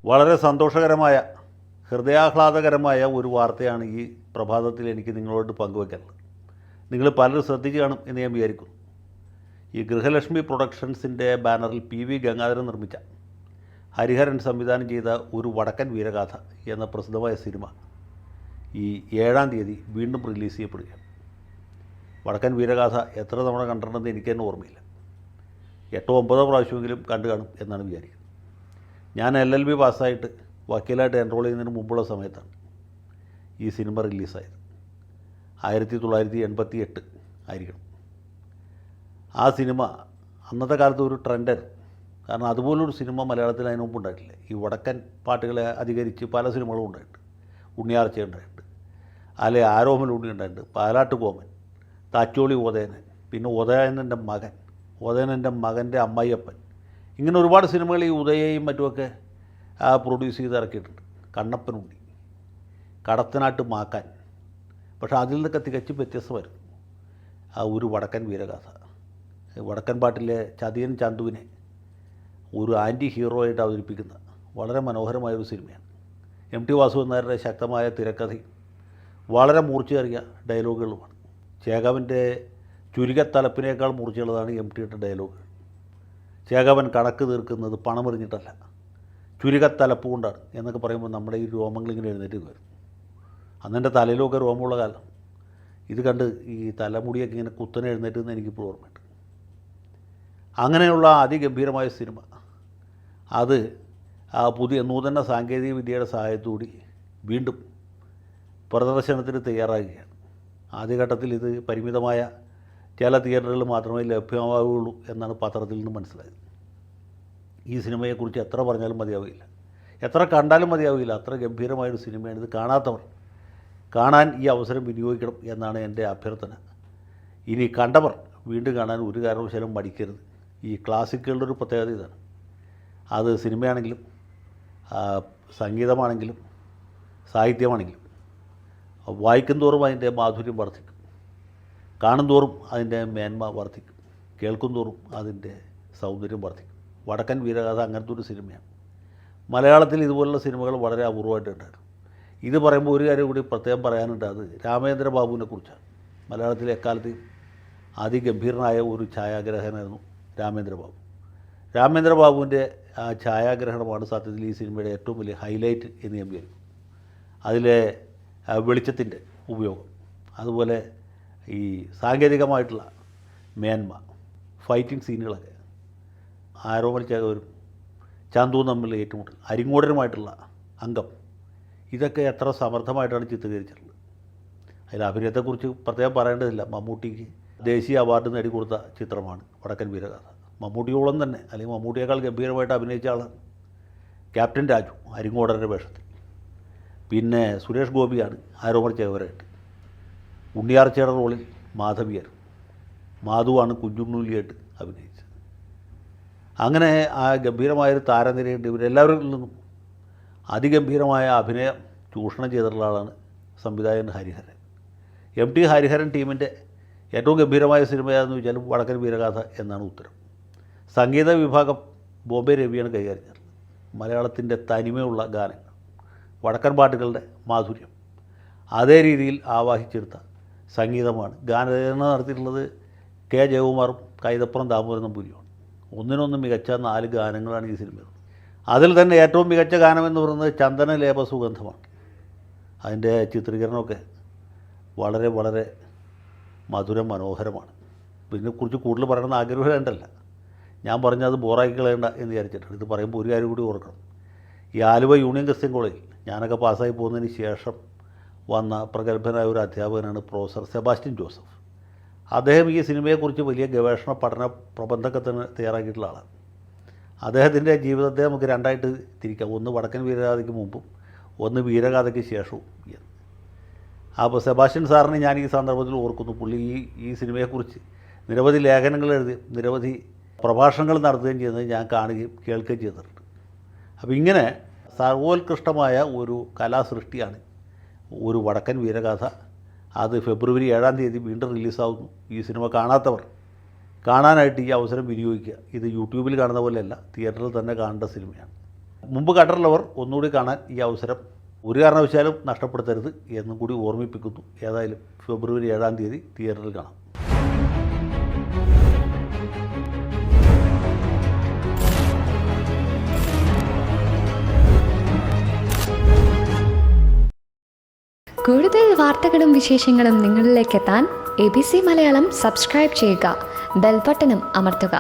വളരെ സന്തോഷകരമായ ഹൃദയാഹ്ലാദകരമായ ഒരു വാർത്തയാണ് ഈ പ്രഭാതത്തിൽ എനിക്ക് നിങ്ങളോട് പങ്കുവയ്ക്കാനുള്ളത്. നിങ്ങൾ പലരും ശ്രദ്ധിച്ചു കാണും എന്ന് ഞാൻ വിചാരിക്കുന്നു. ഈ ഗൃഹലക്ഷ്മി പ്രൊഡക്ഷൻസിൻ്റെ ബാനറിൽ PV ഗംഗാധരൻ നിർമ്മിച്ച, ഹരിഹരൻ സംവിധാനം ചെയ്ത ഒരു വടക്കൻ വീരഗാഥ എന്ന പ്രസിദ്ധമായ സിനിമ ഈ 7-ാം തീയതി വീണ്ടും റിലീസ് ചെയ്യപ്പെടുകയാണ്. വടക്കൻ വീരഗാഥ എത്ര തവണ കണ്ടിട്ടുണ്ടെന്ന് എനിക്ക് തന്നെ ഓർമ്മയില്ല. 8-9 പ്രാവശ്യമെങ്കിലും കണ്ടു കാണും എന്നാണ് വിചാരിക്കുന്നത്. ഞാൻ LLB പാസ്സായിട്ട് വക്കീലായിട്ട് എൻറോൾ ചെയ്യുന്നതിന് മുമ്പുള്ള സമയത്താണ് ഈ സിനിമ റിലീസായത്. 1988 ആയിരിക്കണം. ആ സിനിമ അന്നത്തെ കാലത്ത് ഒരു ട്രെൻഡായിരുന്നു. കാരണം അതുപോലൊരു സിനിമ മലയാളത്തിൽ അതിന് മുമ്പ് ഉണ്ടായിട്ടില്ല. ഈ വടക്കൻ പാട്ടുകളെ അധികരിച്ച് പല സിനിമകളും ഉണ്ടായിട്ടുണ്ട്. ഉണ്ണിയാർച്ച ഉണ്ടായിട്ടുണ്ട്, അല്ലെ ആരോമൽ ഉണ്ണി ഉണ്ടായിട്ടുണ്ട്, പാലാട്ട് കോമൻ, താച്ചോളി ഉദയനൻ, പിന്നെ ഉദയനൻ്റെ മകൻ, ഉദയനൻ്റെ മകൻ്റെ അമ്മായിയപ്പൻ, ഇങ്ങനെ ഒരുപാട് സിനിമകൾ ഈ ഉദയയും മറ്റുമൊക്കെ പ്രൊഡ്യൂസ് ചെയ്ത് ഇറക്കിയിട്ടുണ്ട്. കണ്ണപ്പനുണ്ണി, കടത്തനാട്ട് മാക്കാൻ. പക്ഷേ അതിൽ നിന്നൊക്കെ തികച്ചും വ്യത്യസ്തമായിരുന്നു ആ ഒരു വടക്കൻ വീരഗാഥ. വടക്കൻ പാട്ടിലെ ചതിയൻ ചന്തുവിനെ ഒരു ആൻറ്റി ഹീറോ ആയിട്ട് അവതരിപ്പിക്കുന്ന വളരെ മനോഹരമായൊരു സിനിമയാണ്. MT വാസുദേവൻ നായരുടെ ശക്തമായ തിരക്കഥയും വളരെ മൂർച്ചയേറിയ ഡയലോഗുകളുമാണ്. ചേകാവൻ്റെ ചുരുക്കത്തലപ്പിനേക്കാൾ മൂർച്ചയുള്ളതാണ് MTയുടെ ഡയലോഗ്. ചേകാവൻ കണക്ക് തീർക്കുന്നത് പണമെറിഞ്ഞിട്ടല്ല, ചുരുക്കത്തലപ്പ് കൊണ്ടാണ് എന്നൊക്കെ പറയുമ്പോൾ നമ്മുടെ ഈ രോമങ്ങളിങ്ങനെ എഴുന്നേറ്റ് വരും. അന്നെൻ്റെ തലയിലൊക്കെ രോമമുള്ള കാലം. ഇത് കണ്ട് ഈ തലമുടിയൊക്കെ ഇങ്ങനെ കുത്തനെ എഴുന്നേറ്റെന്ന് എനിക്കിപ്പോൾ ഓർമ്മയുണ്ട്. അങ്ങനെയുള്ള അതിഗംഭീരമായ സിനിമ അത് പുതിയ നൂതന സാങ്കേതിക വിദ്യയുടെ സഹായത്തോടെ വീണ്ടും പ്രദർശനത്തിന് തയ്യാറാകുകയാണ്. ആദ്യഘട്ടത്തിൽ ഇത് പരിമിതമായ ചില തിയേറ്ററുകളിൽ മാത്രമേ ലഭ്യമാവുകയുള്ളൂ എന്നാണ് പത്രത്തിൽ നിന്ന് മനസ്സിലായത്. ഈ സിനിമയെക്കുറിച്ച് എത്ര പറഞ്ഞാലും മതിയാവില്ല, എത്ര കണ്ടാലും മതിയാവില്ല. അത്ര ഗംഭീരമായൊരു സിനിമയാണ്. ഇത് കാണാത്തവർ കാണാൻ ഈ അവസരം വിനിയോഗിക്കണം എന്നാണ് എൻ്റെ അഭ്യർത്ഥന. ഇനി കണ്ടവർ വീണ്ടും കാണാൻ ഒരു കാരണവശാലും മടിക്കരുത്. ഈ ക്ലാസിക്കുകളുടെ ഒരു പ്രത്യേകത ഇതാണ്. അത് സിനിമയാണെങ്കിലും സംഗീതമാണെങ്കിലും സാഹിത്യമാണെങ്കിലും വായിക്കും തോറും അതിൻ്റെ മാധുര്യം വർദ്ധിക്കും, കാണും തോറും അതിൻ്റെ മേന്മ വർദ്ധിക്കും, കേൾക്കും തോറും അതിൻ്റെ സൗന്ദര്യം വർദ്ധിക്കും. വടക്കൻ വീരഗാഥ അങ്ങനത്തെ ഒരു സിനിമയാണ്. മലയാളത്തിൽ ഇതുപോലുള്ള സിനിമകൾ വളരെ അപൂർവമായിട്ടുണ്ടായിരുന്നു. ഇത് പറയുമ്പോൾ ഒരു കാര്യം കൂടി പ്രത്യേകം പറയാനുണ്ട്. അത് രാമേന്ദ്ര ബാബുവിനെ കുറിച്ചാണ്. മലയാളത്തിലെ എക്കാലത്തെയും അതിഗംഭീരനായ ഒരു ഛായാഗ്രഹനായിരുന്നു രാമേന്ദ്ര ബാബു. രാമേന്ദ്ര ബാബുവിൻ്റെ ആ ഛായാഗ്രഹണമാണ് സത്യത്തിൽ ഈ സിനിമയുടെ ഏറ്റവും വലിയ ഹൈലൈറ്റ് എന്ന് ഞാൻ വിചാരിക്കും. അതിലെ വെളിച്ചത്തിൻ്റെ ഉപയോഗം, അതുപോലെ ഈ സാങ്കേതികമായിട്ടുള്ള മേന്മ, ഫൈറ്റിംഗ് സീനുകളൊക്കെ, ആരോമൽ ചേകവരും ചന്തുവും തമ്മിലുള്ള ഏറ്റുമുട്ടൽ, അരിങ്ങോടനുമായിട്ടുള്ള അംഗം, ഇതൊക്കെ എത്ര സമർത്ഥമായിട്ടാണ് ചിത്രീകരിച്ചിട്ടുള്ളത്. അതിൽ അഭിനയത്തെക്കുറിച്ച് പ്രത്യേകം പറയേണ്ടതില്ല. മമ്മൂട്ടിക്ക് ദേശീയ അവാർഡ് നേടിക്കൊടുത്ത ചിത്രമാണ് വടക്കൻ വീരഗാഥ. മമ്മൂട്ടിയോളം തന്നെ, അല്ലെങ്കിൽ മമ്മൂട്ടിയേക്കാൾ ഗംഭീരമായിട്ട് അഭിനയിച്ച ആളാണ് ക്യാപ്റ്റൻ രാജു അരിങ്ങോടൻ്റെ വേഷത്തിൽ. പിന്നെ സുരേഷ് ഗോപിയാണ് ആരോമൽ ചേകവരായിട്ട്. ഉണ്ണിയാർച്ചയുടെ റോളിൽ മാധവിയായിരുന്നു. മാധുവാണ് കുഞ്ചുണ്ണുലിയായിട്ട് അഭിനയിച്ചത്. അങ്ങനെ ആ ഗംഭീരമായൊരു താരനിരയുണ്ട്. ഇവരെല്ലാവരിൽ നിന്നും അതിഗംഭീരമായ അഭിനയം ചൂഷണം ചെയ്തിട്ടുള്ള ആളാണ് സംവിധായകൻ ഹരിഹരൻ. MT ഹരിഹരൻ ടീമിൻ്റെ ഏറ്റവും ഗംഭീരമായ സിനിമയാണെന്ന് വെച്ചാൽ വടക്കൻ വീരഗാഥ എന്നാണ് ഉത്തരം. സംഗീത വിഭാഗം ബോംബെ രവിയാണ് കൈകാര്യം ചെയ്തത്. മലയാളത്തിൻ്റെ തനിമയുള്ള ഗാനങ്ങൾ, വടക്കൻ പാട്ടുകളുടെ മാധുര്യം അതേ രീതിയിൽ ആവാഹിച്ചെടുത്ത സംഗീതമാണ്. ഗാനരചന നടത്തിയിട്ടുള്ളത് K. ജയകുമാറും കൈതപ്പുറം ദാമോദരൻ നമ്പൂതിരിയുമാണ്. ഒന്നിനൊന്ന് മികച്ച 4 ഗാനങ്ങളാണ് ഈ സിനിമയിൽ. അതിൽ തന്നെ ഏറ്റവും മികച്ച ഗാനമെന്ന് പറയുന്നത് ചന്ദനലേപ സുഗന്ധമാണ്. അതിൻ്റെ ചിത്രീകരണമൊക്കെ വളരെ വളരെ മധുരം മനോഹരമാണ്. ഇതിനെക്കുറിച്ച് കൂടുതൽ പറയണമെന്ന് ആഗ്രഹമുണ്ടല്ല, ഞാൻ പറഞ്ഞത് ബോറാക്കി കളയണ്ട എന്ന് വിചാരിച്ചിട്ടാണ്. ഇത് പറയുമ്പോൾ ഒരു കാര്യം കൂടി ഓർക്കണം. ഈ ആലുവ യൂണിയൻ ക്രിസ്ത്യൻ കോളേജിൽ ഞാനൊക്കെ പാസ്സായി പോകുന്നതിന് ശേഷം വന്ന പ്രഗത്ഭനായ ഒരു അധ്യാപകനാണ് പ്രൊഫസർ സെബാസ്റ്റ്യൻ ജോസഫ്. അദ്ദേഹം ഈ സിനിമയെക്കുറിച്ച് വലിയ ഗവേഷണ പഠന പ്രബന്ധമൊക്കെ തന്നെ തയ്യാറാക്കിയിട്ടുള്ള ആളാണ്. അദ്ദേഹത്തിൻ്റെ ജീവിതത്തെ നമുക്ക് രണ്ടായിട്ട് തിരിക്കാം. ഒന്ന് വടക്കൻ വീരഗാഥയ്ക്ക് മുമ്പും, ഒന്ന് വീരഗാഥയ്ക്ക് ശേഷവും എന്ന്. അപ്പോൾ സെബാസ്റ്റ്യൻ സാറിനെ ഞാൻ ഈ സന്ദർഭത്തിൽ ഓർക്കുന്നു. പുള്ളി ഈ സിനിമയെക്കുറിച്ച് നിരവധി ലേഖനങ്ങൾ എഴുതി, നിരവധി പ്രഭാഷണങ്ങൾ നടത്തുകയും ചെയ്യുന്നത് ഞാൻ കാണുകയും കേൾക്കുകയും ചെയ്തിട്ടുണ്ട്. അപ്പോൾ ഇങ്ങനെ സർവോത്കൃഷ്ടമായ ഒരു കലാസൃഷ്ടിയാണ് ഒരു വടക്കൻ വീരഗാഥ. അത് ഫെബ്രുവരി 7-ാം തീയതി വീണ്ടും റിലീസാവുന്നു. ഈ സിനിമ കാണാത്തവർ കാണാനായിട്ട് ഈ അവസരം വിനിയോഗിക്കുക. ഇത് യൂട്യൂബിൽ കാണുന്ന പോലെയല്ല, തിയേറ്ററിൽ തന്നെ കാണേണ്ട സിനിമയാണ്. മുമ്പ് കണ്ടിട്ടുള്ളവർ ഒന്നുകൂടി കാണാൻ ഈ അവസരം ഒരു കാരണവശാലും നഷ്ടപ്പെടുത്തരുത് എന്നും കൂടി ഓർമ്മിപ്പിക്കുന്നു. ഏതായാലും ഫെബ്രുവരി 7-ാം തീയതി തിയേറ്ററിൽ കാണാം. കൂടുതൽ വാർത്തകളും വിശേഷങ്ങളും നിങ്ങളിലേക്ക് എത്താൻ ABC മലയാളം സബ്സ്ക്രൈബ് ചെയ്യുക, ബെൽബട്ടനും അമർത്തുക.